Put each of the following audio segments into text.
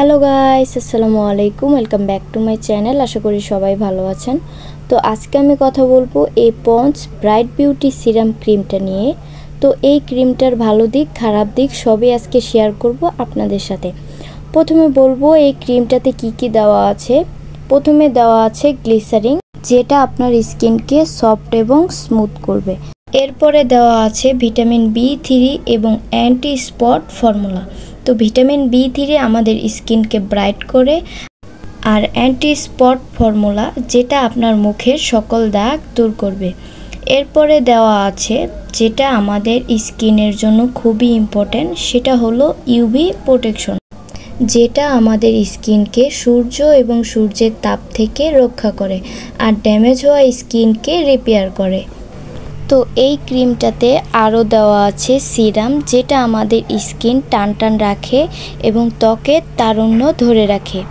Hello guys, আসসালামু আলাইকুম। Welcome back to my channel. আশা করি সবাই ভালো আছেন। তো আজকে আমি কথা বলবো এই পন্ডস ব্রাইট বিউটি সিরাম ক্রিমটা নিয়ে। তো এই ক্রিমটার ভালো দিক খারাপ দিক সবই আজকে শেয়ার করব আপনাদের সাথে। প্রথমে বলবো এই ক্রিমটাতে কি দেওয়া আছে। প্রথমে দেওয়া আছে গ্লিসারিন, যেটা আপনার স্কিনকে সফট এবং স্মুথ করবে। এরপরে দেওয়া আছে ভিটামিন বি3 এবং অ্যান্টি স্পট ফর্মুলা। তো ভিটামিন বি3 আমাদের স্কিনকে ব্রাইট করে, আর অ্যান্টি স্পট ফর্মুলা যেটা আপনার মুখের সকল দাগ দূর করবে। এরপরে দেওয়া আছে যেটা আমাদের স্কিনের জন্য খুবই ইম্পর্টেন্ট, সেটা হলো ইউভি প্রোটেকশন, যেটা আমাদের স্কিনকে সূর্য এবং সূর্যের তাপ থেকে রক্ষা করে আর ড্যামেজ হওয়া স্কিনকে রিপেয়ার করে। তো এই ক্রিমটাতে আরও দেওয়া আছে সিরাম, যেটা আমাদের স্কিন টান রাখে এবং ত্বকের তারুণ্য ধরে রাখে।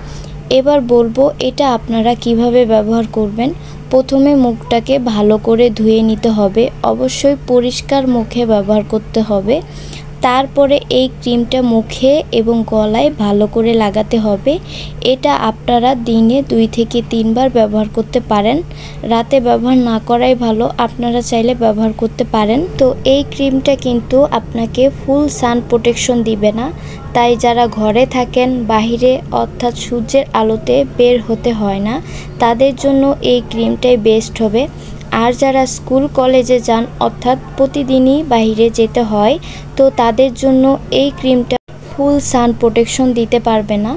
এবার বলবো এটা আপনারা কিভাবে ব্যবহার করবেন। প্রথমে মুখটাকে ভালো করে ধুয়ে নিতে হবে, অবশ্যই পরিষ্কার মুখে ব্যবহার করতে হবে। তারপরে এই ক্রিমটা মুখে এবং গলায় ভালো করে লাগাতে হবে। এটা আপনারা দিনে 2 থেকে 3 বার ব্যবহার করতে পারেন। রাতে ব্যবহার না করাই ভালো, আপনারা চাইলে ব্যবহার করতে পারেন। তো এই ক্রিমটা কিন্তু আপনাকে ফুল সান প্রোটেকশন দিবে না, তাই যারা ঘরে থাকেন, বাহিরে অর্থাৎ সূর্যের আলোতে বের হতে হয় না, তাদের জন্য এই ক্রিমটাই বেস্ট হবে। আর যারা স্কুল কলেজে যান অর্থাৎ প্রতিদিনই বাইরে যেতে হয়, তো তাদের জন্য এই ক্রিমটা ফুল সান প্রোটেকশন দিতে পারবে না।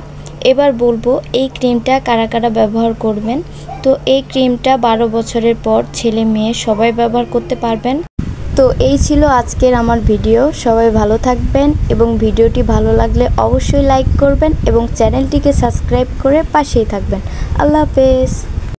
এবার বলবো এই ক্রিমটা কারা কারা ব্যবহার করবেন। তো এই ক্রিমটা 12 বছরের পর ছেলে মেয়ে সবাই ব্যবহার করতে পারবেন। তো এই ছিল আজকের আমার ভিডিও। সবাই ভালো থাকবেন এবং ভিডিওটি ভালো লাগলে অবশ্যই লাইক করবেন এবং চ্যানেলটিকে সাবস্ক্রাইব করে পাশেই থাকবেন। আল্লাহ হাফেজ।